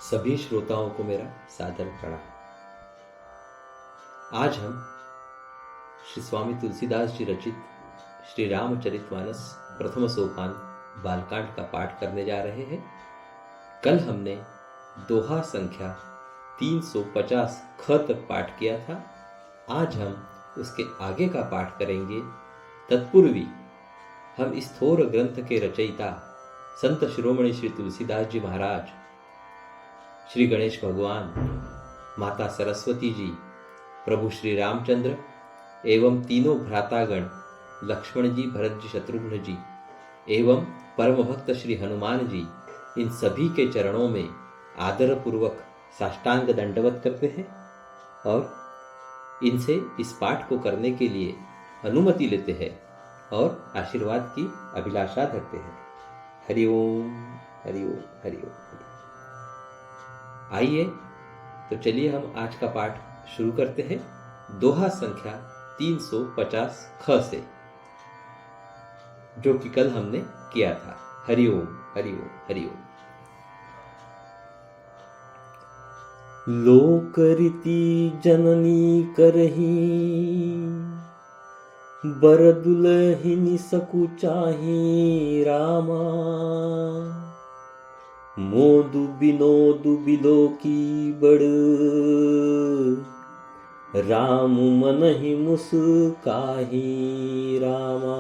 सभी श्रोताओं को मेरा सादर प्रणाम। आज हम श्री स्वामी तुलसीदास जी रचित श्री रामचरितमानस प्रथम सोपान बालकांड का पाठ करने जा रहे हैं। कल हमने दोहा संख्या 350 ख तक पाठ किया था। आज हम उसके आगे का पाठ करेंगे। तत्पूर्वी हम इस थोर ग्रंथ के रचयिता संत शिरोमणि श्री तुलसीदास जी महाराज, श्री गणेश भगवान, माता सरस्वती जी, प्रभु श्री रामचंद्र एवं तीनों भ्रातागण लक्ष्मण जी, भरत जी, शत्रुघ्न जी एवं परम भक्त श्री हनुमान जी, इन सभी के चरणों में आदरपूर्वक साष्टांग दंडवत करते हैं और इनसे इस पाठ को करने के लिए अनुमति लेते हैं और आशीर्वाद की अभिलाषा रखते हैं। हरि ओम, हरि ओम, हरि ओम। आइए तो चलिए हम आज का पाठ शुरू करते हैं दोहा संख्या 350 ख से, जो कि कल हमने किया था। हरि ओम, हरि ओम, हरि ओम। लोक रीति जननी करही, बर दुलहिनी सकुचाही रामा। मोदु बिनोदु बिलो की बड़, राम मन ही मुस्काही रामा।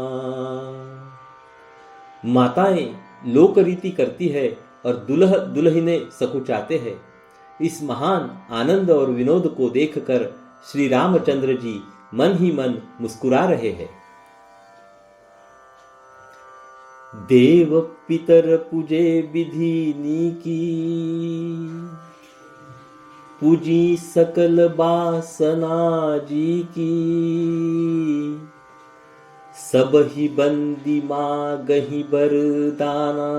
माताएं लोक रीति करती है और दुल्ह दुल्हने सकुचाते हैं। इस महान आनंद और विनोद को देखकर श्री रामचंद्र जी मन ही मन मुस्कुरा रहे हैं। देव पितर पूजे विधि नीकी, पूजी सकल बासना जी की। सब ही बंदी मागहि बरदाना,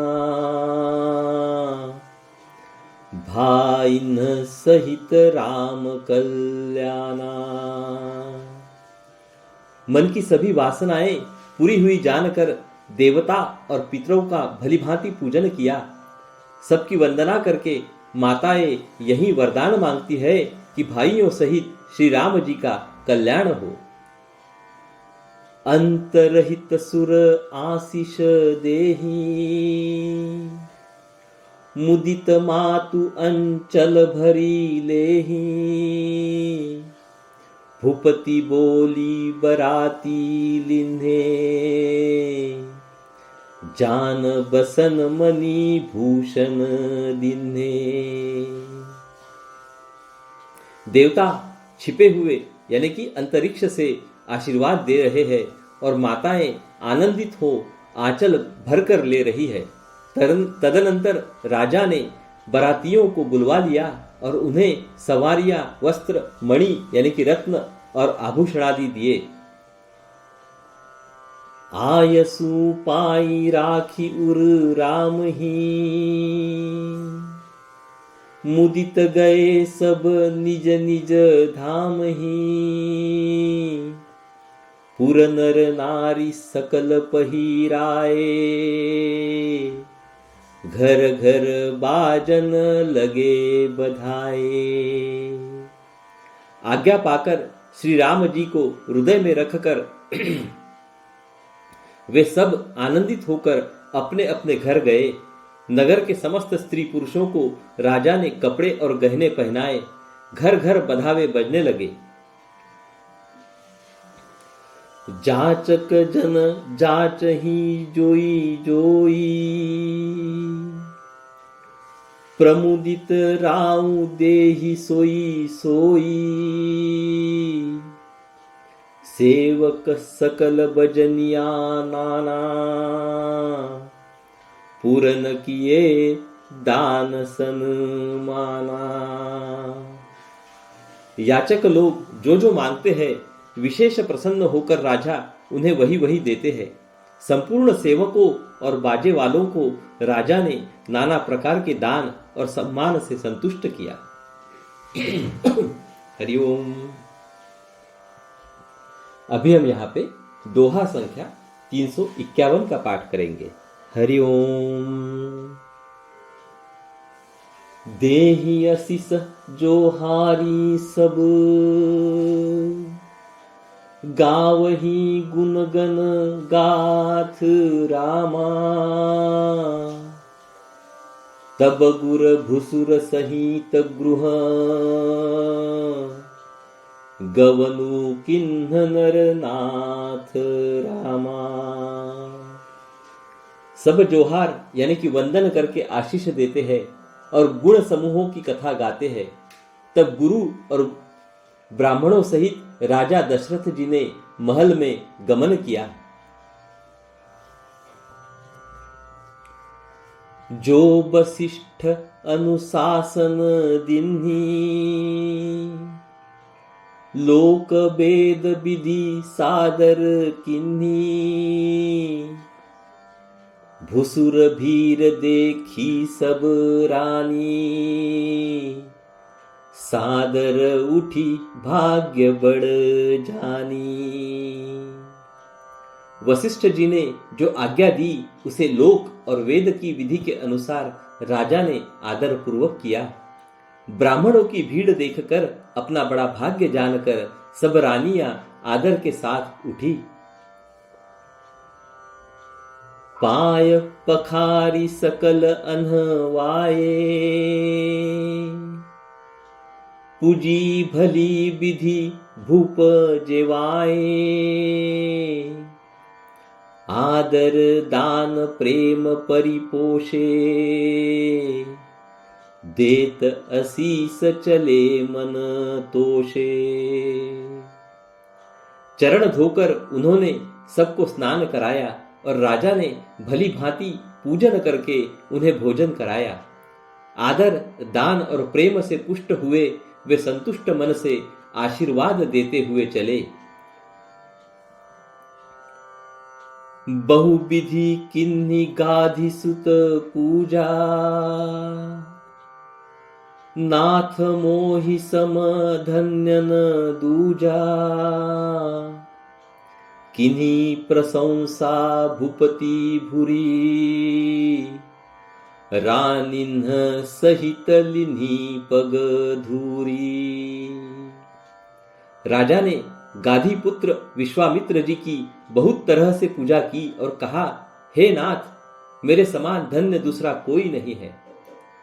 भाई न सहित राम कल्याणा। मन की सभी वासनाएं पूरी हुई जानकर देवता और पितरों का भलीभांति पूजन किया। सबकी वंदना करके माताएं यही वरदान मांगती है कि भाइयों सहित श्री राम जी का कल्याण हो। अंतरहित सुर आशीष देही, मुदित मातु अंचल भरी लेही। भूपति बोली बराती लिन्हे, जान बसन मणि भूषण दिन्हे। देवता छिपे हुए यानी कि अंतरिक्ष से आशीर्वाद दे रहे हैं और माताएं आनंदित हो आंचल भरकर ले रही है। तदनंतर राजा ने बरातियों को बुलवा लिया और उन्हें सवारियां, वस्त्र, मणि यानी कि रत्न और आभूषण आदि दिए। आयसु पाई राखी उर राम ही, मुदित गए सब निज निज धाम ही। पुर नर नारी सकल पहिराए, घर घर बाजन लगे बधाए। आज्ञा पाकर श्री राम जी को हृदय में रखकर वे सब आनंदित होकर अपने अपने घर गए। नगर के समस्त स्त्री पुरुषों को राजा ने कपड़े और गहने पहनाए। घर घर बधावे बजने लगे। जाचक जन जाच ही जोई जोई, प्रमुदित राउ देहि सोई सोई। सेवक सकल बजनिया नाना, पूरन किए दान सन्माना। याचक लोग जो जो मांगते हैं विशेष प्रसन्न होकर राजा उन्हें वही वही देते हैं। संपूर्ण सेवकों और बाजे वालों को राजा ने नाना प्रकार के दान और सम्मान से संतुष्ट किया। हरिओम। अभी हम यहाँ पे दोहा संख्या 351 का पाठ करेंगे। हरि ओम। देहि असिस जो हारी सब, गावही गुणगन गाथ रामा। तब गुर भुसुर सहित गृह, गवनु किन्ह नर नाथ रामा। सब जोहार यानी कि वंदन करके आशीष देते हैं और गुण समूहों की कथा गाते हैं। तब गुरु और ब्राह्मणों सहित राजा दशरथ जी ने महल में गमन किया। जो वशिष्ठ अनुशासन दिन्ही, लोक वेद विधि सादर किन्ही। भुसुर भीर देखी सब रानी, सादर उठी भाग्य बढ़ जानी। वशिष्ठ जी ने जो आज्ञा दी उसे लोक और वेद की विधि के अनुसार राजा ने आदर पूर्वक किया। ब्राह्मणों की भीड़ देखकर अपना बड़ा भाग्य जानकर सब रानियां आदर के साथ उठी। पाय पखारी सकल अनहवाए, पूजी भली विधि भूप जेवाए। आदर दान प्रेम परिपोषे, देत असीस चले मन तोषे। चरण धोकर उन्होंने सबको स्नान कराया और राजा ने भली भांति पूजन करके उन्हें भोजन कराया। आदर दान और प्रेम से पुष्ट हुए वे संतुष्ट मन से आशीर्वाद देते हुए चले। बहुविधि किन्ही गाधि सुत पूजा, नाथ मोहि सम धन्य न दूजा। किन्ही प्रशंसा भूपति भूरी, रानिन्ह सहित लिन्ही पग धूरी। राजा ने गाधी पुत्र विश्वामित्र जी की बहुत तरह से पूजा की और कहा, हे नाथ, मेरे समान धन्य दूसरा कोई नहीं है।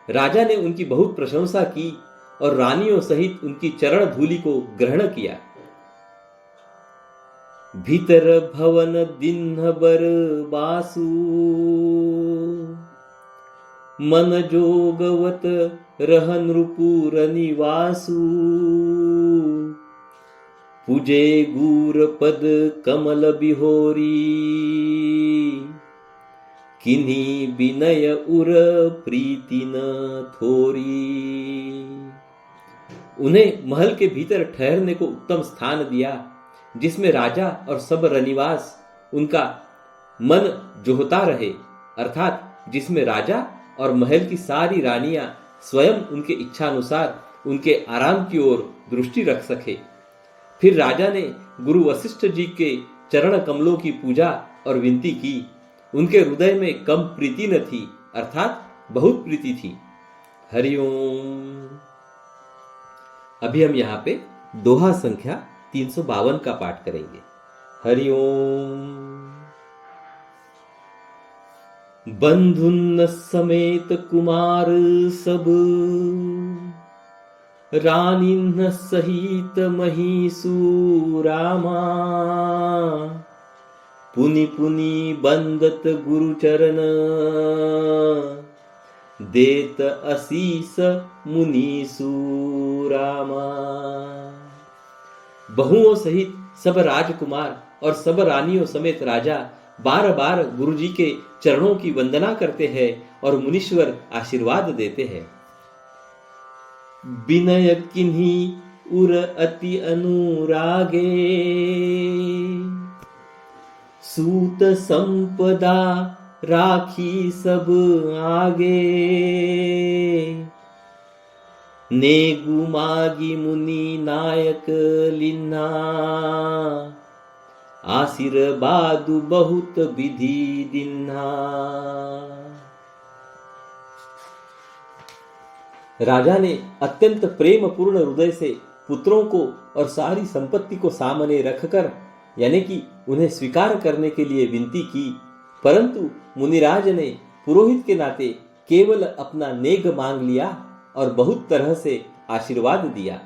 राजा ने उनकी बहुत प्रशंसा की और रानियों सहित उनकी चरण धूलि को ग्रहण किया। भीतर भवन दिन्ह बर बासु, मन जोगवत रह नृपुर निवासु। पूजे गूर पद कमल बिहोरी, किन्ही विनय उर प्रीति न थोरी। उन्हें महल के भीतर ठहरने को उत्तम स्थान दिया, जिसमें राजा और सब रनिवास उनका मन जोहता रहे, अर्थात जिसमें राजा और महल की सारी रानियां स्वयं उनके इच्छानुसार उनके आराम की ओर दृष्टि रख सके। फिर राजा ने गुरु वशिष्ठ जी के चरण कमलों की पूजा और विनती की। उनके हृदय में कम प्रीति न थी, अर्थात बहुत प्रीति थी। हरिओम। अभी हम यहाँ पे दोहा संख्या 352 का पाठ करेंगे। हरिओम। बंधुन समेत कुमार सब, रानिन्ह सहित महिषू रामा। पुनि पुनि बंदत गुरु चरण, देत असीस मुनीसु रामा। बहुओं सहित सब राजकुमार और सब रानियों समेत राजा बार बार गुरु जी के चरणों की वंदना करते हैं और मुनीश्वर आशीर्वाद देते हैं। विनय किन्ही उर अति अनुरागे, सूत संपदा राखी सब आगे। नेगु मागी मुनि नायक लिन्हा, आशीर्वादु बहुत विधि दिन्हा। राजा ने अत्यंत प्रेम पूर्ण हृदय से पुत्रों को और सारी संपत्ति को सामने रखकर यानी कि उन्हें स्वीकार करने के लिए विनती की, परंतु मुनिराज ने पुरोहित के नाते केवल अपना नेग मांग लिया और बहुत तरह से आशीर्वाद दिया।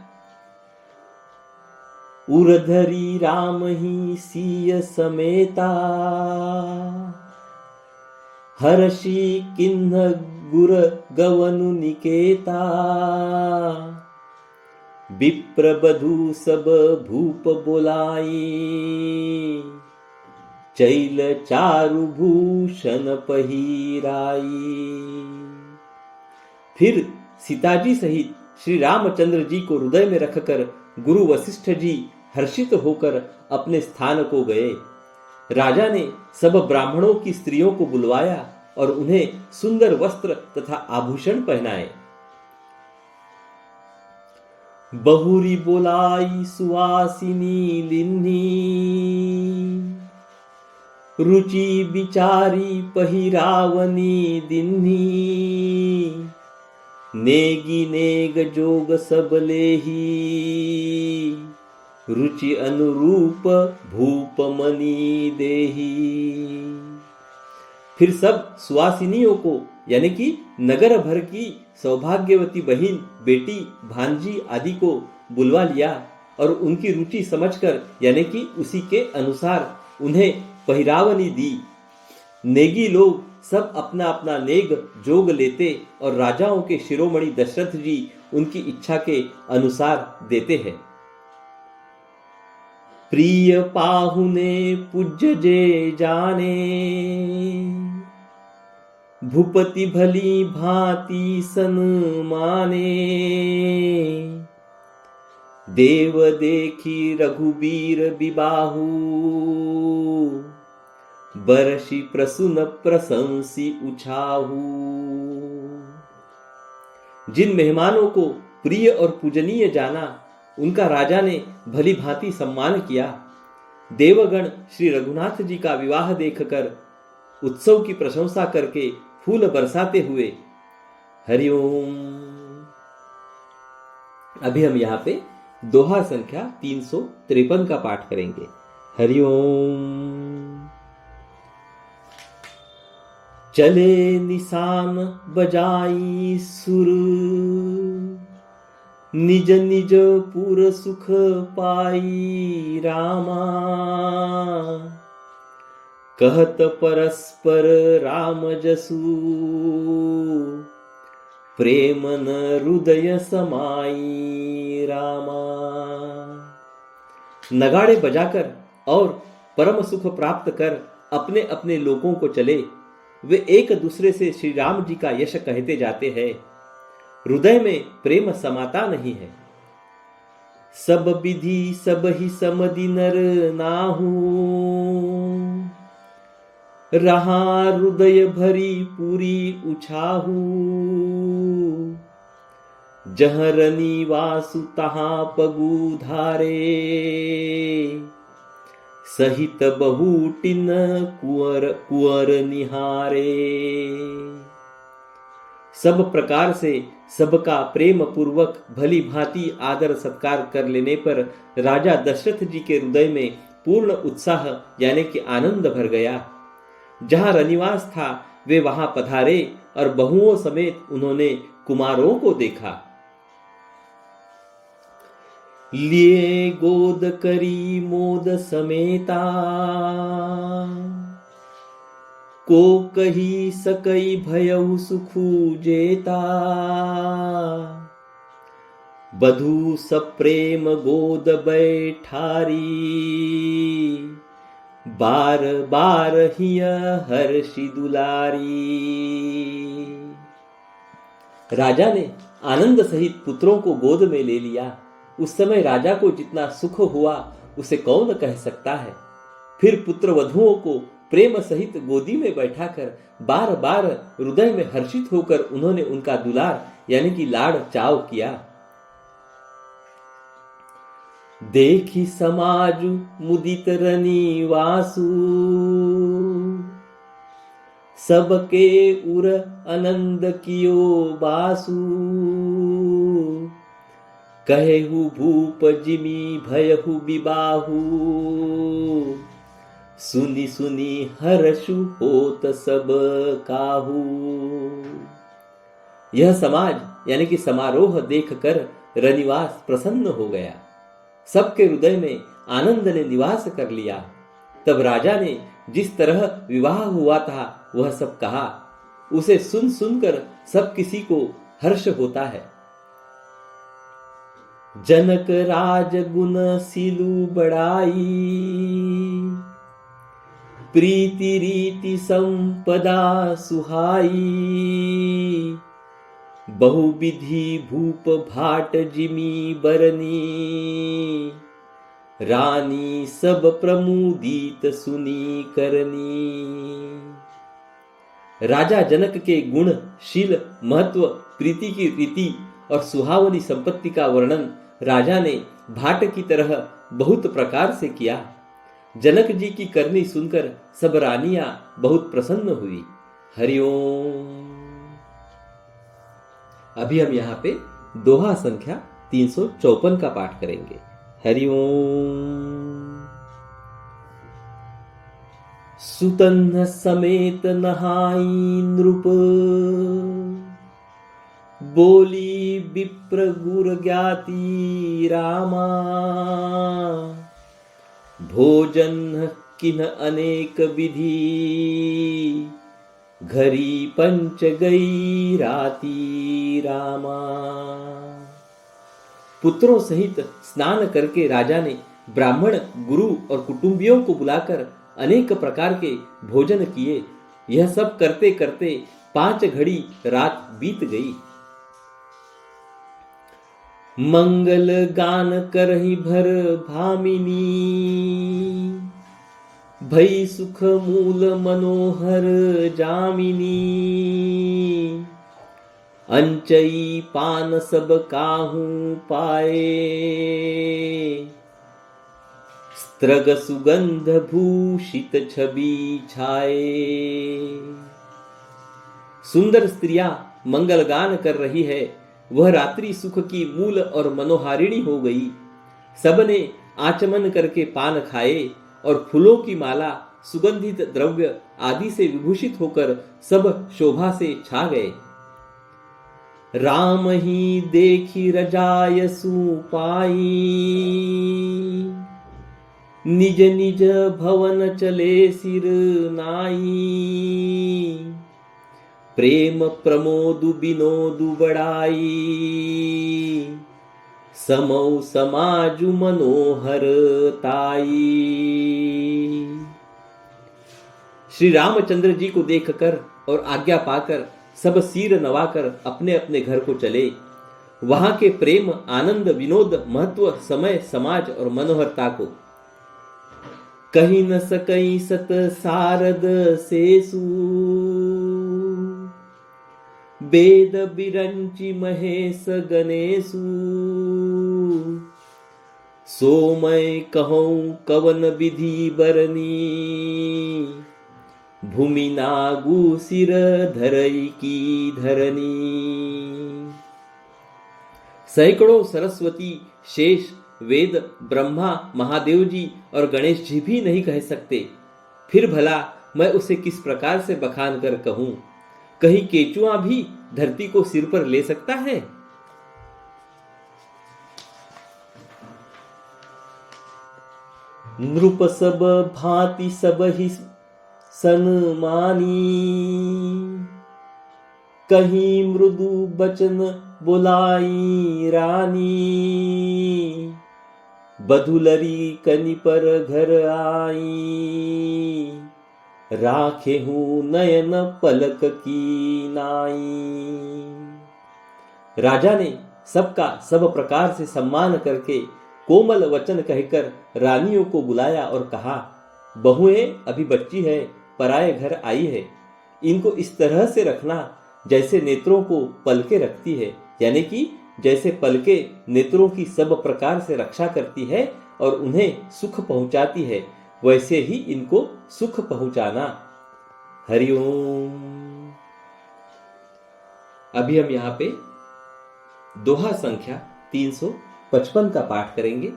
उरधरी राम ही सीय समेता, हर्षि किन्ह गुर गवनु निकेता, विप्र बधु सब भूप बोलाई, चैल चारु भूषण पहिराई। फिर सीताजी सहित श्री रामचंद्र जी को हृदय में रखकर गुरु वशिष्ठ जी हर्षित होकर अपने स्थान को गए। राजा ने सब ब्राह्मणों की स्त्रियों को बुलवाया और उन्हें सुंदर वस्त्र तथा आभूषण पहनाए। बहुरी बोलाई सुवासिनी लिन्नी, रुचि बिचारी पहिरावनी दिन्नी, नेगी नेग जोग सब लेही, रुचि अनुरूप भूप मनी देही। फिर सब सुवासिनियों को यानी कि नगर भर की सौभाग्यवती बहिन, बेटी, भांजी आदि को बुलवा लिया और उनकी रुचि समझकर यानी कि उसी के अनुसार उन्हें पहिरावनी दी। नेगी लोग सब अपना अपना नेग जोग लेते और राजाओं के शिरोमणि दशरथ जी उनकी इच्छा के अनुसार देते हैं। प्रिय पाहुने पूज्य जे जाने, भूपति भली भांति सन्माने, देव देखी रघुबीर बिबाहु, बरसी प्रसुन प्रशंसी उछाहू। जिन मेहमानों को प्रिय और पूजनीय जाना उनका राजा ने भली भांति सम्मान किया। देवगण श्री रघुनाथ जी का विवाह देखकर उत्सव की प्रशंसा करके फूल बरसाते हुए हरिओम। अभी हम यहाँ पे दोहा संख्या 353 का पाठ करेंगे। हरिओम। चले निशान बजाई सुर, निज निज पुर सुख पाई रामा, कहत परस्पर राम जसु, प्रेम न हृदय समाई रामा। नगाड़े बजाकर और परम सुख प्राप्त कर अपने अपने लोगों को चले। वे एक दूसरे से श्री राम जी का यश कहते जाते हैं। हृदय में प्रेम समाता नहीं है। सब विधि सब ही समदि नर नाहू, रहा हृदय भरी पूरी उछाहू, जहाँ रनी वासु तहाँ पगु धारे, सहित बहुटिन कुंवर कुंवर निहारे। सब प्रकार से सबका प्रेम पूर्वक भली भांति आदर सत्कार कर लेने पर राजा दशरथ जी के हृदय में पूर्ण उत्साह यानी कि आनंद भर गया। जहां रनिवास था वे वहां पधारे और बहुओं समेत उन्होंने कुमारों को देखा। लिए गोद करी मोद समेता, को कही सकई भयउ सुखु जेता, बधु सप्रेम गोद बैठारी, बार बार हिय हर्षि दुलारी। राजा ने आनंद सहित पुत्रों को गोद में ले लिया। उस समय राजा को जितना सुख हुआ उसे कौन कह सकता है। फिर पुत्र वधुओं को प्रेम सहित गोदी में बैठाकर बार बार हृदय में हर्षित होकर उन्होंने उनका दुलार यानी कि लाड़ चाव किया। देखी समाज मुदित रनी वासु, सबके उर आनंद कियो बासु, कहेहु भूप जिमी भयहु बिबाहु, सुनी सुनी हर्षु होत सब काहू। यह समाज यानी कि समारोह देखकर रनिवास प्रसन्न हो गया। सबके हृदय में आनंद ने निवास कर लिया। तब राजा ने जिस तरह विवाह हुआ था वह सब कहा। उसे सुन सुनकर सब किसी को हर्ष होता है। जनक राज गुण सिलु बढ़ाई, प्रीति रीति संपदा सुहाई। बहुविधि भूप भाट जिमी बरनी, रानी सब प्रमुदित सुनी करनी। राजा जनक के गुण, शील, महत्व, प्रीति की रीति और सुहावनी संपत्ति का वर्णन राजा ने भाट की तरह बहुत प्रकार से किया। जनक जी की करनी सुनकर सब रानियां बहुत प्रसन्न हुई। हरिओम। अभी हम यहाँ पे दोहा संख्या 354 का पाठ करेंगे। हरिओम। सुतन समेत नहाई नृप, बोली विप्र गुर ज्ञाति रामा। भोजन किन अनेक विधि, घरी पंच गई राती रामा। पुत्रों सहित स्नान करके राजा ने ब्राह्मण, गुरु और कुटुंबियों को बुलाकर अनेक प्रकार के भोजन किए। यह सब करते करते 5 घड़ी रात बीत गई। मंगल गान करहि भर भामिनी, भई सुख मूल मनोहर जामिनी। अंचई पान सब काहू पाए, स्त्रग सुगंध भूषित छवि छाए। सुंदर स्त्रियां मंगलगान कर रही है। वह रात्रि सुख की मूल और मनोहारिणी हो गई। सबने आचमन करके पान खाए और फूलों की माला, सुगंधित द्रव्य आदि से विभूषित होकर सब शोभा से छा गए। राम ही देखी रजायसु पाई, निज निज भवन चले सिर नाई। प्रेम प्रमोदु बिनोदु बढ़ाई, समौ समाजु मनोहर ताई। श्री रामचंद्र जी को देखकर और आज्ञा पाकर सब सिर नवाकर अपने अपने घर को चले। वहां के प्रेम, आनंद, विनोद, महत्व, समय, समाज और मनोहरता को कहीं न सकई सत सारद सेसु। वेद बिरंचि महेश गणेशु, सोमय कहूं कवन विधि बरनी। भूमि नागु सिर धरई की धरनी। सैकड़ों सरस्वती, शेष, वेद, ब्रह्मा, महादेव जी और गणेश जी भी नहीं कह सकते। फिर भला मैं उसे किस प्रकार से बखान कर कहूं? कहीं केचुआ भी धरती को सिर पर ले सकता है? नृप सब भांति सब ही सन्मानी, कहीं मृदु बचन बुलाई रानी। बधुलरी कनि पर घर आई, राखे हूँ नयन पलक की नाई। राजा ने सबका सब प्रकार से सम्मान करके कोमल वचन कहकर रानियों को बुलाया और कहा, बहुएं अभी बच्ची है, पराये घर आई है। इनको इस तरह से रखना जैसे नेत्रों को पलके रखती है, यानी कि जैसे पलके नेत्रों की सब प्रकार से रक्षा करती है और उन्हें सुख पहुंचाती है, वैसे ही इनको सुख पहुंचाना। हरिओम। अभी हम यहाँ पे दोहा संख्या 55 का पाठ करेंगे।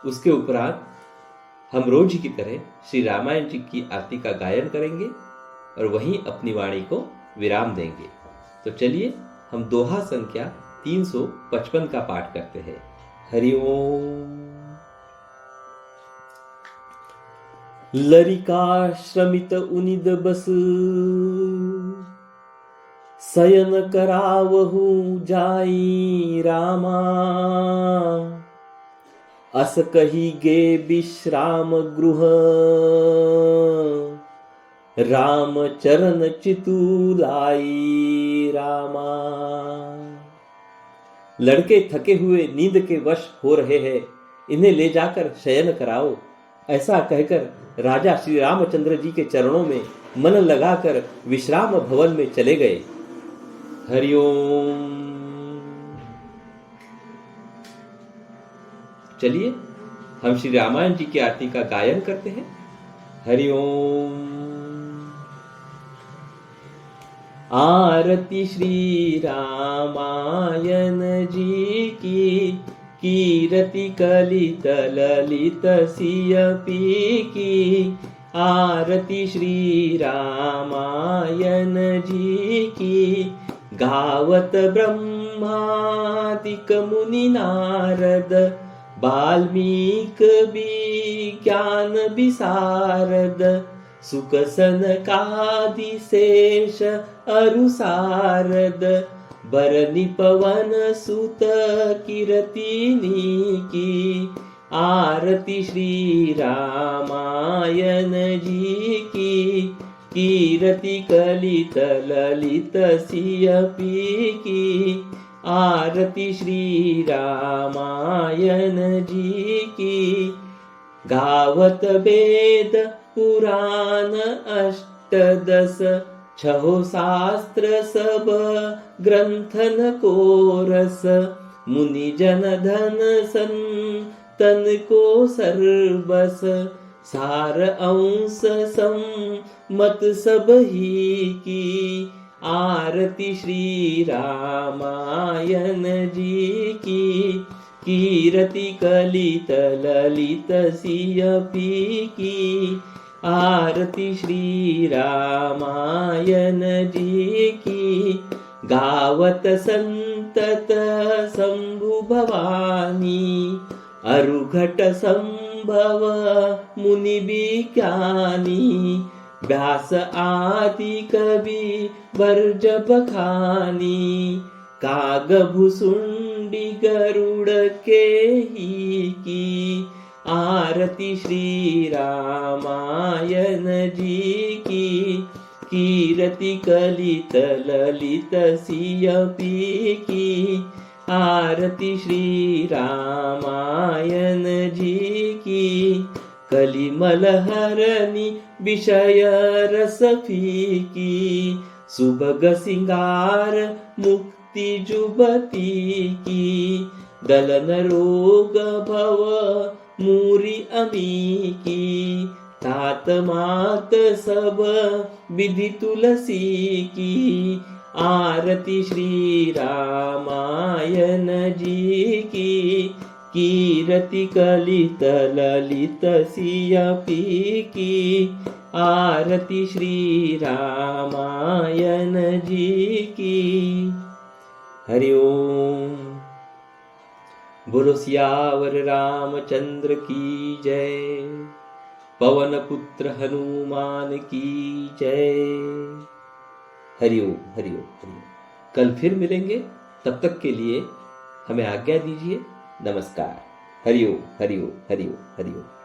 उसके उपरांत हम रोज की तरह श्री रामायण जी की आरती का गायन करेंगे और वहीं अपनी वाणी को विराम देंगे। तो चलिए हम दोहा संख्या 355 का पाठ करते हैं। हरिओम। लरिका श्रमित उनिद बस, शयन करावहु जाई रामा। अस कही गे विश्राम गृह, राम चरण चितुलाई रामा। लड़के थके हुए नींद के वश हो रहे हैं, इन्हें ले जाकर शयन कराओ। ऐसा कहकर राजा श्री रामचंद्र जी के चरणों में मन लगाकर विश्राम भवन में चले गए। हरिओम। चलिए हम श्री रामायण जी की आरती का गायन करते हैं। हरिओम। आरती श्री रामायण जी की, कीरति कलित ललित सियपी की। आरती श्री रामायण जी की, गावत ब्रह्मादिक मुनि नारद, वाल्मीक विज्ञान विशारद। सुख सनकादि शेष अरुसारद, बरनि पवन सुत कीरतिनी की। आरती श्री रामायण जी की, कीरति कलित ललित सियपी की। आरती श्री रामायण जी की, गावत वेद पुराण अष्टदश। छहो शास्त्र सब ग्रंथन को रस, मुनि जन धन संतन को सर्वस। सार अंश सम्मत सब ही की। आरती श्री रामायण जी की, कीरति कलित ललित सियपी की। आरती श्री रामायण जी की, गावत संतत शंभु भवानी। अरुघट संभव मुनि विज्ञानी, व्यास आदि कवि वर्ज बखानी। काग भुसुंडी गरुड़ के ही की। आरती श्री रामायण जी की, कीरति कलित ललित सियपी की। आरती श्री रामायण जी की, कलिमल हरनि विषय रस फीकी। सुभग सिंगार मुक्ति जुबती की। दलन रोग भव मूरी अमी की। तात मात सब विधि तुलसी की। आरती श्री रामायण जी की, कीरति कलित ललित सियपी की। आरती श्री रामायण जी की। हरिओम। बोलो सियावर रामचंद्र की जय। पवन पुत्र हनुमान की जय। हरिओम हरिओम हरिओम। कल फिर मिलेंगे, तब तक के लिए हमें आज्ञा दीजिए। नमस्कार। हरिओम हरिओम हरिओम हरिओम।